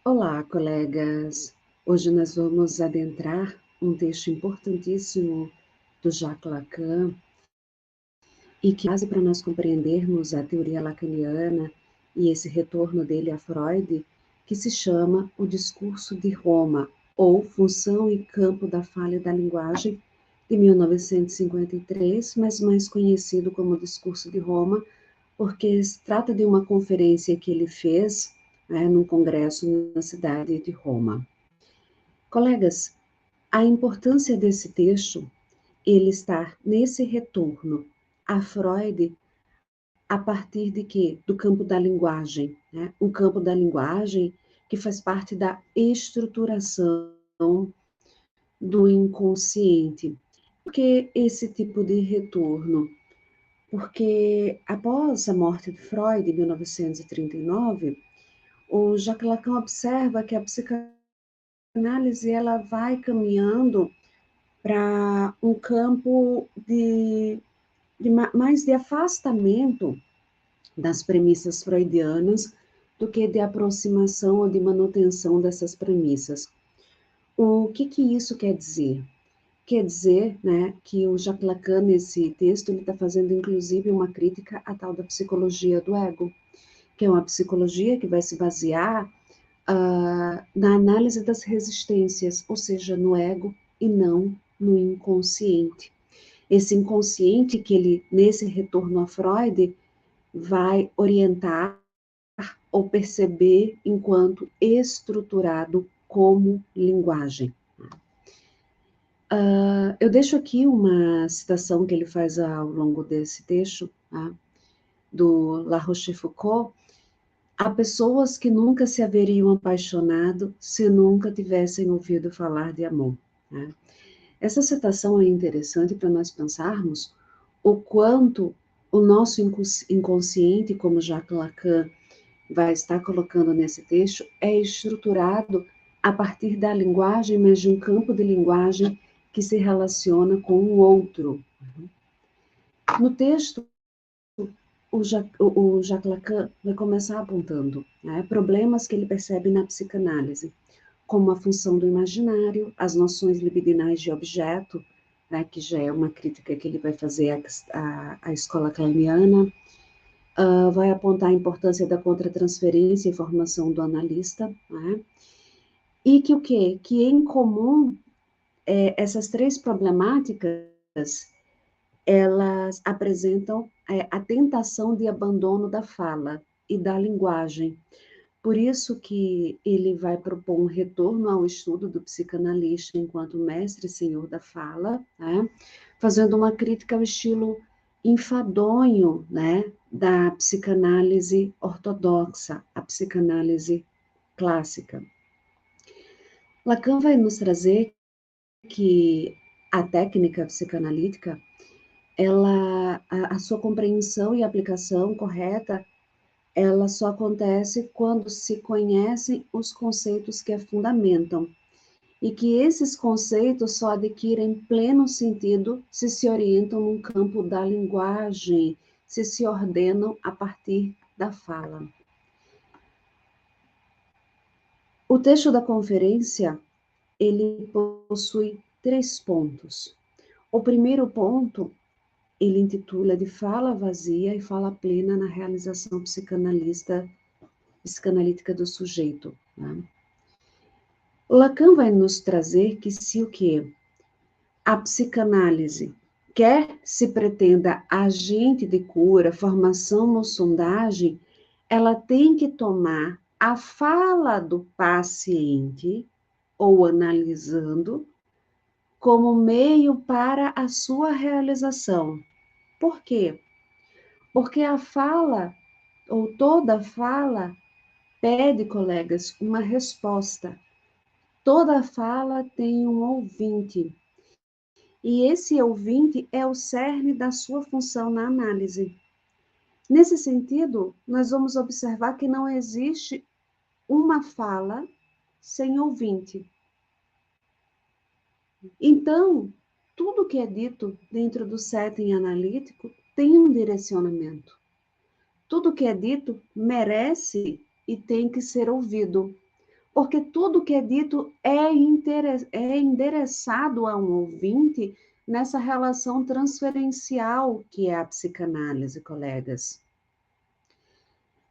Olá, colegas! Hoje nós vamos adentrar um texto importantíssimo do Jacques Lacan e que é base para nós compreendermos a teoria lacaniana e esse retorno dele a Freud, que se chama O Discurso de Roma, ou Função e Campo da Fala e da Linguagem, de 1953, mas mais conhecido como Discurso de Roma, porque se trata de uma conferência que ele fez, num congresso na cidade de Roma. Colegas, a importância desse texto, ele está nesse retorno a Freud a partir de quê? Do campo da linguagem, né? Um campo da linguagem que faz parte da estruturação do inconsciente. Por que esse tipo de retorno? Porque após a morte de Freud, em 1939, o Jacques Lacan observa que a psicanálise ela vai caminhando para um campo mais de afastamento das premissas freudianas do que de aproximação ou de manutenção dessas premissas. O que isso quer dizer? Quer dizer, né, que o Jacques Lacan, nesse texto, ele está fazendo, inclusive, uma crítica à tal da psicologia do ego, que é uma psicologia que vai se basear na análise das resistências, ou seja, no ego e não no inconsciente. Esse inconsciente que ele, nesse retorno a Freud, vai orientar ou perceber enquanto estruturado como linguagem. Eu deixo aqui uma citação que ele faz ao longo desse texto, tá? Do La Rochefoucauld. Há pessoas que nunca se haveriam apaixonado se nunca tivessem ouvido falar de amor. Né? Essa citação é interessante para nós pensarmos o quanto o nosso inconsciente, como Jacques Lacan vai estar colocando nesse texto, é estruturado a partir da linguagem, mas de um campo de linguagem que se relaciona com o outro. No texto, o Jacques Lacan vai começar apontando, né, problemas que ele percebe na psicanálise, como a função do imaginário, as noções libidinais de objeto, né, que já é uma crítica que ele vai fazer à escola kleiniana, vai apontar a importância da contratransferência e formação do analista, né, e que o quê? Que em comum, essas três problemáticas, elas apresentam a tentação de abandono da fala e da linguagem. Por isso que ele vai propor um retorno ao estudo do psicanalista enquanto mestre e senhor da fala, né? Fazendo uma crítica ao estilo enfadonho, né, da psicanálise ortodoxa, a psicanálise clássica. Lacan vai nos trazer que a técnica psicanalítica, a sua compreensão e aplicação correta, ela só acontece quando se conhecem os conceitos que a fundamentam, e que esses conceitos só adquirem pleno sentido se orientam num campo da linguagem, se ordenam a partir da fala. O texto da conferência, ele possui 3 pontos. O primeiro ponto, ele intitula de Fala Vazia e Fala Plena na Realização Psicanalítica do Sujeito. Né? Lacan vai nos trazer que se o quê? A psicanálise quer se pretenda agente de cura, formação ou sondagem, ela tem que tomar a fala do paciente, ou analisando, como meio para a sua realização. Por quê? Porque a fala, ou toda fala, pede, colegas, uma resposta. Toda fala tem um ouvinte. E esse ouvinte é o cerne da sua função na análise. Nesse sentido, nós vamos observar que não existe uma fala sem ouvinte. Então, tudo que é dito dentro do setting analítico tem um direcionamento. Tudo que é dito merece e tem que ser ouvido. porque tudo que é dito é endereçado a um ouvinte nessa relação transferencial que é a psicanálise, colegas.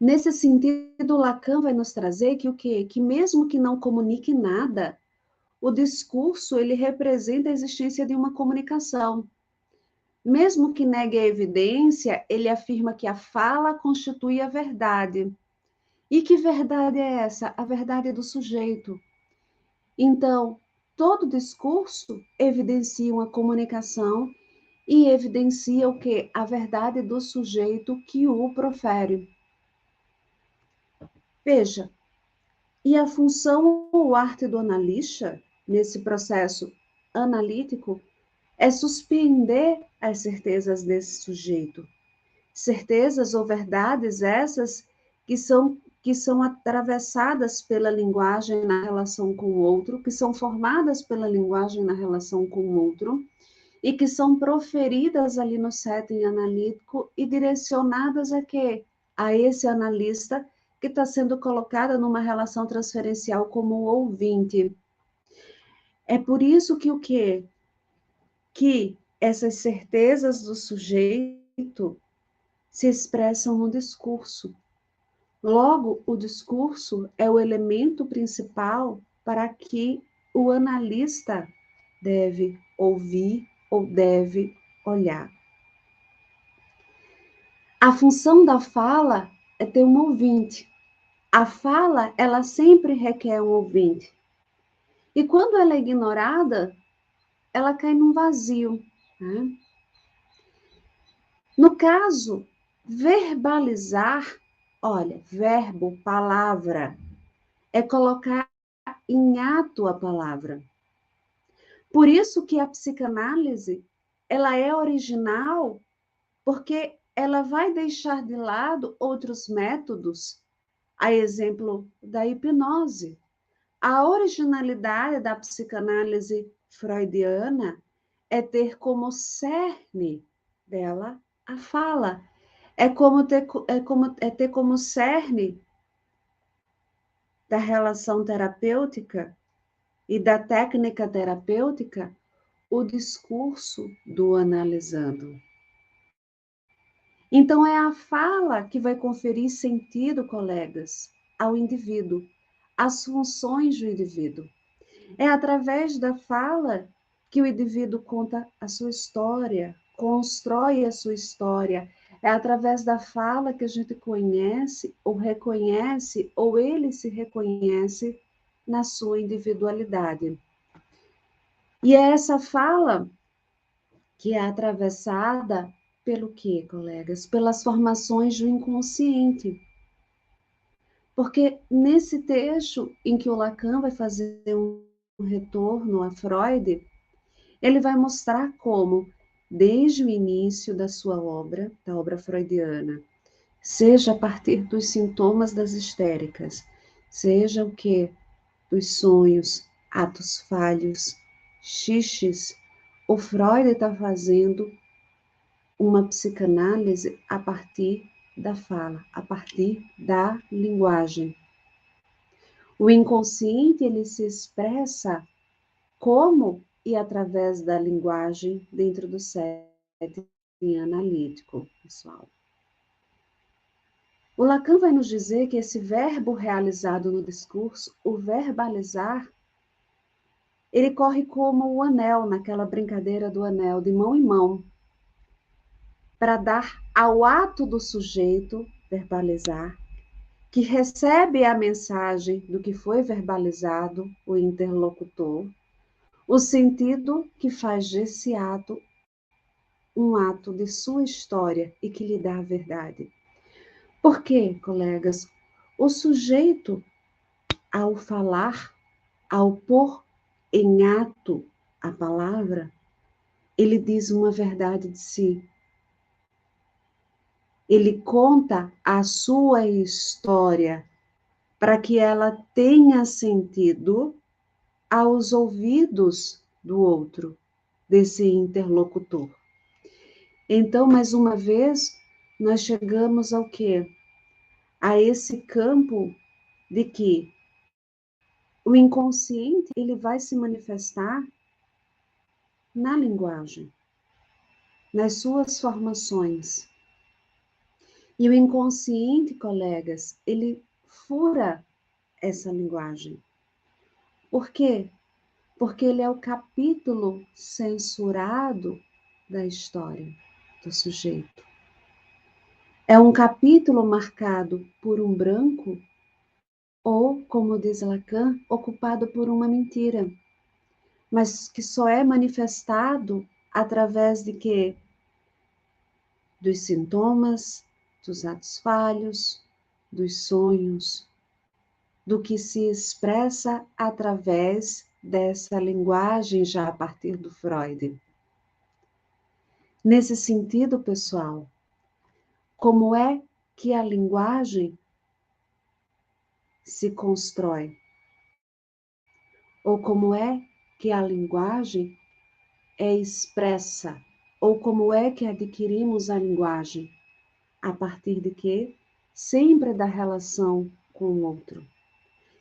Nesse sentido, Lacan vai nos trazer que o quê? Que mesmo que não comunique nada, o discurso ele representa a existência de uma comunicação. Mesmo que negue a evidência, ele afirma que a fala constitui a verdade. E que verdade é essa? A verdade do sujeito. Então, todo discurso evidencia uma comunicação e evidencia o que? A verdade do sujeito que o profere. Veja, e a função ou arte do analista, nesse processo analítico, é suspender as certezas desse sujeito. Certezas ou verdades essas que são atravessadas pela linguagem na relação com o outro, que são formadas pela linguagem na relação com o outro, e que são proferidas ali no setting analítico e direcionadas a quê? A esse analista que está sendo colocada numa relação transferencial como ouvinte. É por isso que o quê? Que essas certezas do sujeito se expressam no discurso. Logo, o discurso é o elemento principal para que o analista deve ouvir ou deve olhar. A função da fala é ter um ouvinte. A fala, ela sempre requer um ouvinte. E quando ela é ignorada, ela cai num vazio. Né? No caso, verbalizar, olha, verbo, palavra, é colocar em ato a palavra. Por isso que a psicanálise, ela é original, porque ela vai deixar de lado outros métodos, a exemplo da hipnose. A originalidade da psicanálise freudiana é ter como cerne dela a fala. É ter como cerne da relação terapêutica e da técnica terapêutica o discurso do analisando. Então, é a fala que vai conferir sentido, colegas, ao indivíduo, às funções do indivíduo. É através da fala que o indivíduo conta a sua história, constrói a sua história. É através da fala que a gente conhece, ou reconhece, ou ele se reconhece na sua individualidade. E é essa fala que é atravessada pelo quê, colegas? Pelas formações do inconsciente. Porque nesse texto em que o Lacan vai fazer um retorno a Freud, ele vai mostrar como, desde o início da sua obra, da obra freudiana, seja a partir dos sintomas das histéricas, seja o que? Dos sonhos, atos falhos, xixes, o Freud está fazendo uma psicanálise a partir da fala, a partir da linguagem. O inconsciente ele se expressa como e através da linguagem dentro do setting analítico, pessoal. O Lacan vai nos dizer que esse verbo realizado no discurso, o verbalizar, ele corre como o anel, naquela brincadeira do anel, de mão em mão, para dar ao ato do sujeito verbalizar, que recebe a mensagem do que foi verbalizado, o interlocutor, o sentido que faz desse ato um ato de sua história e que lhe dá a verdade. Por quê, colegas? O sujeito, ao falar, ao pôr em ato a palavra, ele diz uma verdade de si. Ele conta a sua história para que ela tenha sentido aos ouvidos do outro, desse interlocutor. Então, mais uma vez, nós chegamos ao quê? A esse campo de que O inconsciente, ele vai se manifestar na linguagem, nas suas formações. E o inconsciente, colegas, ele fura essa linguagem. Por quê? Porque ele é o capítulo censurado da história do sujeito. É um capítulo marcado por um branco ou, como diz Lacan, ocupado por uma mentira, mas que só é manifestado através de quê? Dos sintomas, dos atos falhos, dos sonhos, do que se expressa através dessa linguagem já a partir do Freud. Nesse sentido, pessoal, como é que a linguagem se constrói? Ou como é que a linguagem é expressa? Ou como é que adquirimos a linguagem? A partir de quê? Sempre da relação com o outro.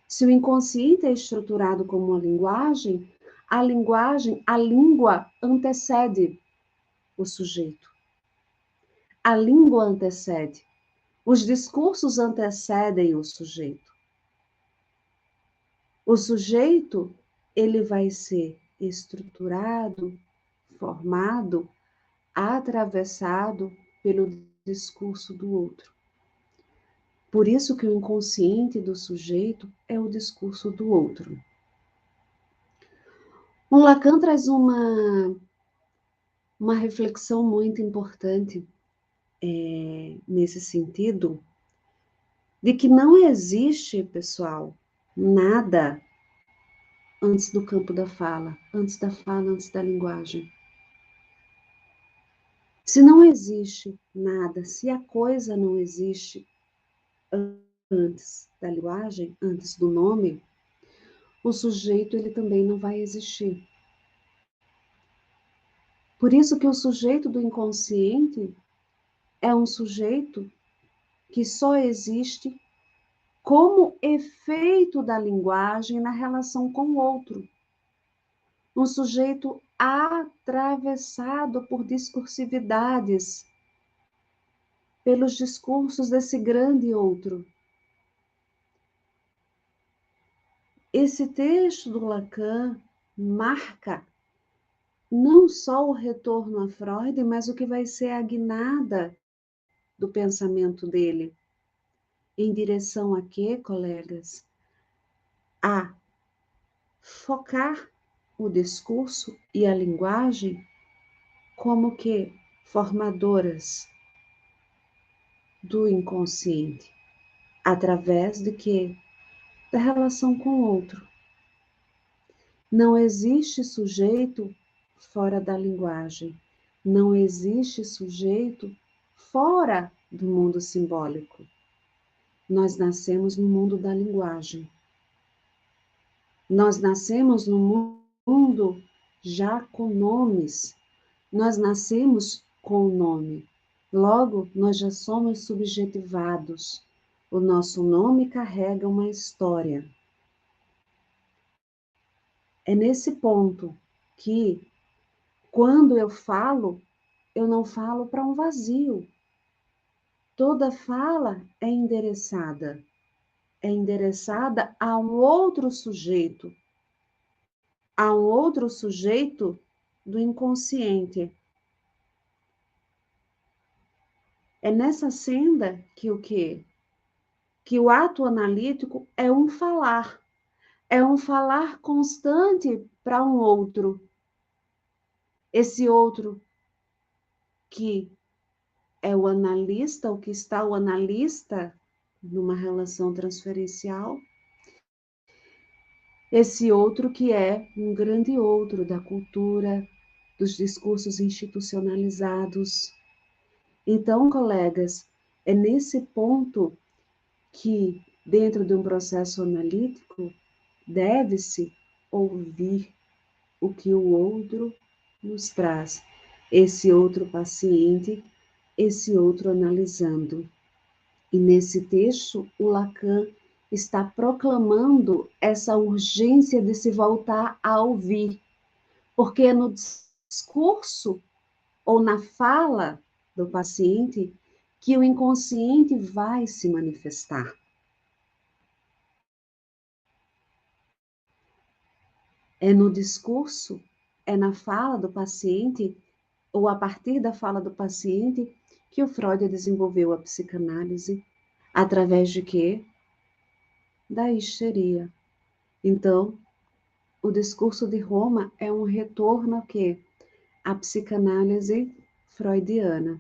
Se o inconsciente é estruturado como uma linguagem, a língua antecede o sujeito. A língua antecede. Os discursos antecedem o sujeito. O sujeito, ele vai ser estruturado, formado, atravessado pelo discurso do outro. Por isso que o inconsciente do sujeito é o discurso do outro. O Lacan traz uma reflexão muito importante nesse sentido, de que não existe, pessoal, nada antes do campo da fala, antes da linguagem. Se não existe nada, se a coisa não existe antes da linguagem, antes do nome, o sujeito ele também não vai existir. Por isso que o sujeito do inconsciente é um sujeito que só existe como efeito da linguagem na relação com o outro. Um sujeito atravessado por discursividades, pelos discursos desse grande outro. Esse texto do Lacan marca não só o retorno a Freud, mas o que vai ser a guinada do pensamento dele. Em direção a quê, colegas? A focar o discurso e a linguagem como que formadoras do inconsciente, através de quê? Da relação com o outro. Não existe sujeito fora da linguagem. Não existe sujeito fora do mundo simbólico. Nós nascemos no mundo da linguagem. Nós nascemos no mundo já com nomes. Nós nascemos com o nome. Logo, nós já somos subjetivados. O nosso nome carrega uma história. É nesse ponto que, quando eu não falo para um vazio. Toda fala é endereçada a um outro sujeito do inconsciente. É nessa senda que o quê? Que o ato analítico é um falar constante para um outro. Esse outro que é o analista, o que está o analista numa relação transferencial, esse outro que é um grande outro da cultura, dos discursos institucionalizados. Então, colegas, é nesse ponto que, dentro de um processo analítico, deve-se ouvir o que o outro nos traz, esse outro paciente, esse outro analisando. E nesse texto, o Lacan, está proclamando essa urgência de se voltar a ouvir, porque é no discurso ou na fala do paciente que o inconsciente vai se manifestar. É no discurso, é na fala do paciente, ou a partir da fala do paciente, que o Freud desenvolveu a psicanálise. Através de quê? Da histeria. Então, o discurso de Roma é um retorno a quê? A psicanálise freudiana.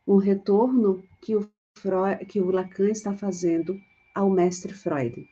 Um retorno que o Lacan está fazendo ao mestre Freud.